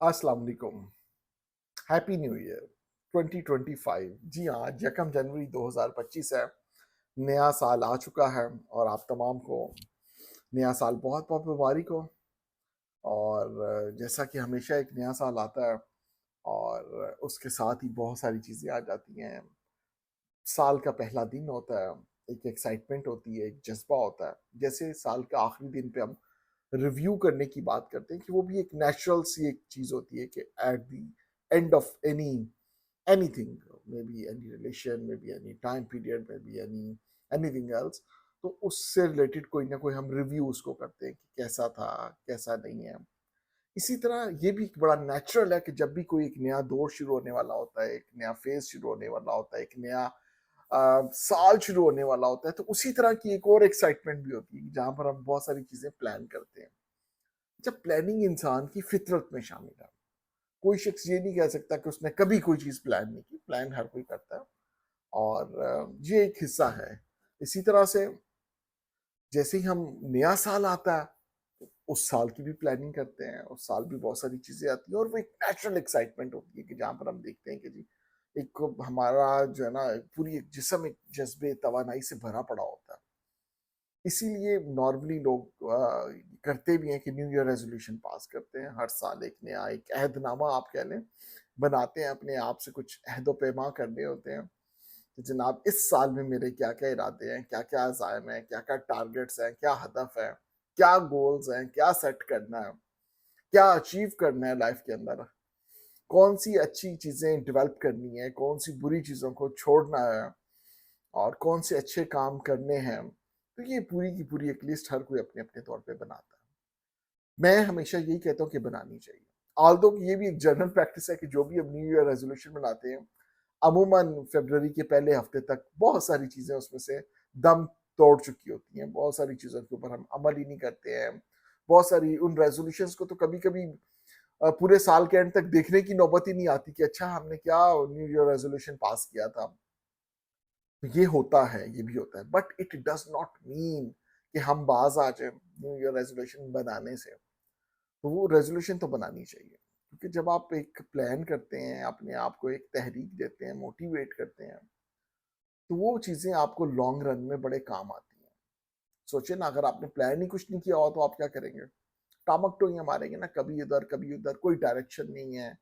अस्सलाम वालेकुम। Happy new year 2025। जी हाँ, आज 1 जनवरी 2025 है। नया साल आ चुका है और आप तमाम को नया साल बहुत बहुत मुबारक हो। और जैसा कि हमेशा एक नया साल आता है और उसके साथ ही बहुत सारी चीज़ें आ जाती हैं। साल का पहला दिन होता है, एक एक्साइटमेंट होती है, एक जज्बा होता है। जैसे साल के आखिरी दिन पे हम रिव्यू करने की बात करते हैं कि वो भी एक नेचुरल सी एक चीज़ होती है कि at the end of any anything, maybe any relation, maybe any time period, maybe anything else, तो उससे रिलेटेड कोई ना कोई हम रिव्यू उसको करते हैं कि कैसा था, कैसा नहीं है। इसी तरह ये भी एक बड़ा नेचुरल है कि जब भी कोई एक नया दौर शुरू होने वाला होता है, एक नया फेज शुरू होने वाला होता है, एक नया साल शुरू होने वाला होता है, तो उसी तरह की एक और एक्साइटमेंट भी होती है जहां पर हम बहुत सारी चीजें प्लान करते हैं। जब प्लानिंग इंसान की फितरत में शामिल है, कोई शख्स ये नहीं कह सकता कि उसने कभी कोई चीज प्लान नहीं की। प्लान हर कोई करता है और ये एक हिस्सा है। इसी तरह से जैसे ही हम नया साल आता है तो उस साल की भी प्लानिंग करते हैं। उस साल भी बहुत सारी चीजें आती हैं और वो एक नेचुरल एक्साइटमेंट होती है कि जहां पर हम देखते हैं कि जी एक हमारा जो है ना पूरी एक जिस्म एक जज्बे तवानाई से भरा पड़ा होता है। इसीलिए नॉर्मली लोग करते भी हैं कि न्यू ईयर रेजोल्यूशन पास करते हैं। हर साल एक नया एक अहदनामा आप कह लें बनाते हैं, अपने आप से कुछ अहदो पैमा करने होते हैं कि जनाब इस साल में मेरे क्या क्या इरादे हैं, क्या क्या अज़ायम हैं, क्या क्या टारगेट्स हैं, क्या हदफ है, क्या गोल्स हैं, क्या सेट करना है, क्या अचीव करना है लाइफ के अंदर, कौन सी अच्छी चीज़ें डेवलप करनी है, कौन सी बुरी चीज़ों को छोड़ना है और कौन से अच्छे काम करने हैं। तो ये पूरी की पूरी एक लिस्ट हर कोई अपने अपने तौर पे बनाता है। मैं हमेशा यही कहता हूँ कि बनानी चाहिए। ऑल्दो ये भी एक जनरल प्रैक्टिस है कि जो भी हम न्यू ईयर रेजोल्यूशन बनाते हैं, अमूमन फरवरी के पहले हफ्ते तक बहुत सारी चीज़ें उसमें से दम तोड़ चुकी होती हैं। बहुत सारी चीज़ों के ऊपर हम अमल ही नहीं करते हैं। बहुत सारी उन रेजोल्यूशंस को तो कभी-कभी पूरे साल के एंड तक देखने की नौबत ही नहीं आती कि अच्छा हमने क्या न्यू ईयर रेजोल्यूशन पास किया था। तो ये होता है, ये भी होता है, but it does not mean कि हम बाज आ जाए न्यू ईयर रेजोल्यूशन बनाने से। तो वो रेजोल्यूशन तो बनानी चाहिए, क्योंकि जब आप एक प्लान करते हैं, अपने आप को एक तहरीक देते हैं, मोटिवेट करते हैं, तो वो चीज़ें आपको लॉन्ग रन में बड़े काम आती हैं। सोचिए ना, अगर आपने प्लान ही कुछ नहीं किया हो तो आप क्या करेंगे? टामक टोइयां मारेंगे ना, कभी इधर कभी उधर, कोई डायरेक्शन नहीं है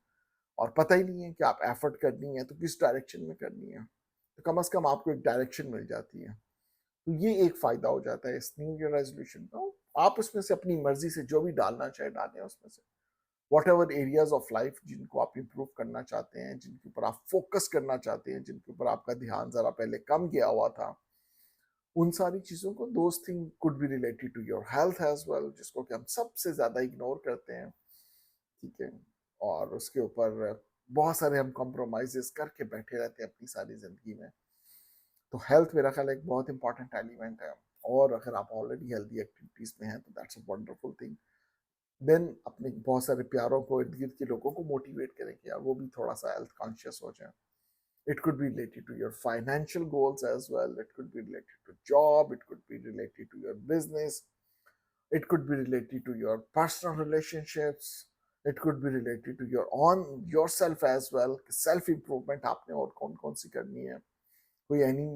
और पता ही नहीं है कि आप एफर्ट करनी है तो किस डायरेक्शन में करनी है। तो कम से कम आपको एक डायरेक्शन मिल जाती है। तो ये एक फायदा हो जाता है इस न्यू ईयर रेजोल्यूशन का। आप उसमें से अपनी मर्जी से जो भी डालना चाहे डालें उसमें से। What ever areas of life जिनको आप इम्प्रूव करना चाहते हैं, जिनके ऊपर आप फोकस करना चाहते हैं, जिनके ऊपर आपका ध्यान जरा पहले कम गया हुआ था, उन सारी चीज़ों को, those thing could be related to your health as well, जिसको कि हम सबसे ज़्यादा इग्नोर करते हैं। ठीक है। और उसके ऊपर बहुत सारे हम कॉम्प्रोमाइजेस करके बैठे रहते हैं अपनी सारी ज़िंदगी में। तो हेल्थ मेरा ख्याल एक बहुत इंपॉर्टेंट एलिमेंट है। और अगर आप ऑलरेडी हेल्दी एक्टिविटीज़ में हैं तो that's a wonderful thing. Then अपने बहुत सारे प्यारों को, इर्द गिर्द के लोगों को मोटिवेट करें कि यार वो भी थोड़ा सा हेल्थ कॉन्शियस हो जाए। It could be related to your financial goals as well. It could be related to job. It could be related to your business. It could be related to your personal relationships. It could be related to your on yourself as well. Self improvement आपने और कौन कौन सी करनी है? कोई any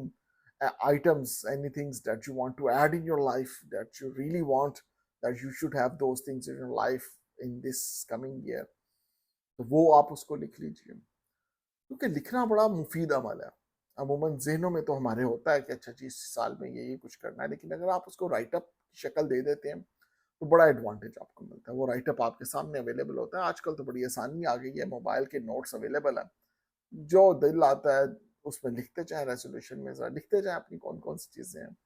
items, any things that you want to add in your life that you really want, that you should have those things in your life in this coming year. तो वो आप उसको लिख लीजिए, क्योंकि लिखना बड़ा मुफीद अमल है। अमूमन ज़हनों में तो हमारे होता है कि अच्छा जी इस साल में ये कुछ करना है, लेकिन अगर आप उसको राइट अप की शक्ल दे देते हैं तो बड़ा एडवांटेज आपको मिलता है। वो राइट अप आपके सामने अवेलेबल होता है। आजकल तो बड़ी आसानी आ गई है, मोबाइल के नोट्स अवेलेबल हैं। जो दिल आता है उसमें लिखते जाएँ, रेज़ोल्यूशन में ज़रा लिखते जाएँ अपनी कौन-कौन सी चीज़ें हैं।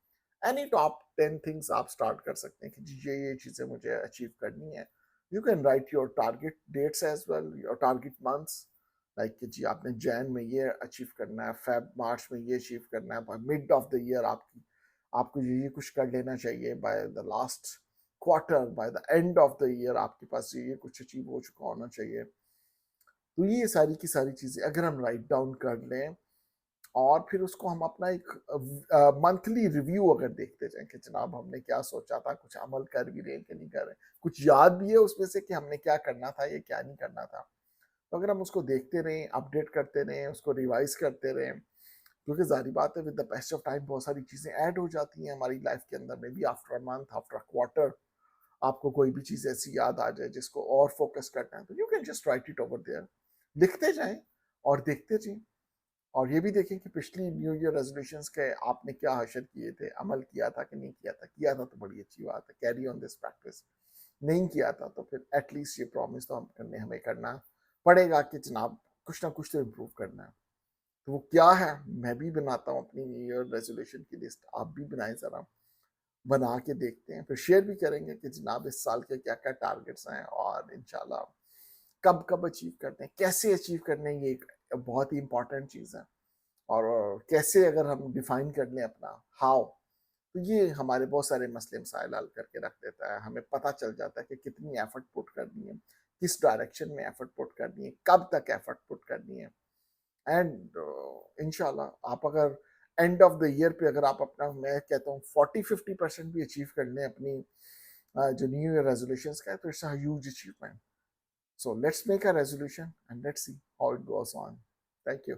एनी टॉप 10 थिंग्स आप स्टार्ट कर सकते हैं कि जी ये चीज़ें मुझे अचीव करनी है। You can write your target dates as well, your target months, like कि जी आपने जैन में ये अचीव करना है, फेब मार्च में ये अचीव करना है, by mid of the year आपको ये कुछ कर लेना चाहिए, by the last quarter, by the end of the year आपके पास ये कुछ अचीव हो चुका होना चाहिए। तो ये सारी की सारी चीज़ें अगर हम राइट डाउन कर लें और फिर उसको हम अपना एक मंथली रिव्यू अगर देखते जाएं कि जनाब हमने क्या सोचा था, कुछ अमल कर भी रहे हैं कि नहीं कर रहे, कुछ याद भी है उसमें से कि हमने क्या करना था या क्या नहीं करना था, तो अगर हम उसको देखते रहें, अपडेट करते रहें, उसको रिवाइज करते रहें, क्योंकि जारी बात है with the pass of time बहुत सारी चीज़ें ऐड हो जाती हैं हमारी लाइफ के अंदर में भी। After a month, after a quarter आपको कोई भी चीज़ ऐसी याद आ जाए जिसको और फोकस करना है, तो you can just write it over there, लिखते जाएं और देखते जाएं। और ये भी देखें कि पिछली न्यू ईयर रेजोल्यूशंस के आपने क्या हासिल किए थे, अमल किया था कि नहीं किया था। किया था तो बड़ी अच्छी बात है, कैरी ऑन दिस प्रैक्टिस। नहीं किया था तो फिर एटलीस्ट ये प्रॉमिस तो हमें करना पड़ेगा कि जनाब कुछ ना कुछ तो इम्प्रूव करना है। तो वो क्या है, मैं भी बनाता हूँ अपनी न्यू ईयर रेजोल्यूशन की लिस्ट, आप भी बनाएं ज़रा, बना के देखते हैं, फिर शेयर भी करेंगे कि जनाब इस साल के क्या क्या टारगेट्स हैं और इंशाल्लाह कब कब अचीव करते हैं, कैसे अचीव करने हैं, ये एक बहुत ही इंपॉर्टेंट चीज़ है। और कैसे अगर हम डिफाइन कर लें अपना हाउ, तो ये हमारे बहुत सारे मसले मसाइल हल करके रख देता है। हमें पता चल जाता है कि कितनी एफर्ट पुट करनी है, किस डायरेक्शन में एफर्ट पुट करनी है, कब तक एफर्ट पुट करनी है। एंड इंशाल्लाह आप अगर एंड ऑफ द ईयर पे अगर आप अपना, मैं कहता हूँ 40-50% भी अचीव कर लें अपनी जो न्यू ईयर रेजोल्यूशंस का है, तो it's a huge achievement. So let's make a resolution and let's see how it goes on. Thank you.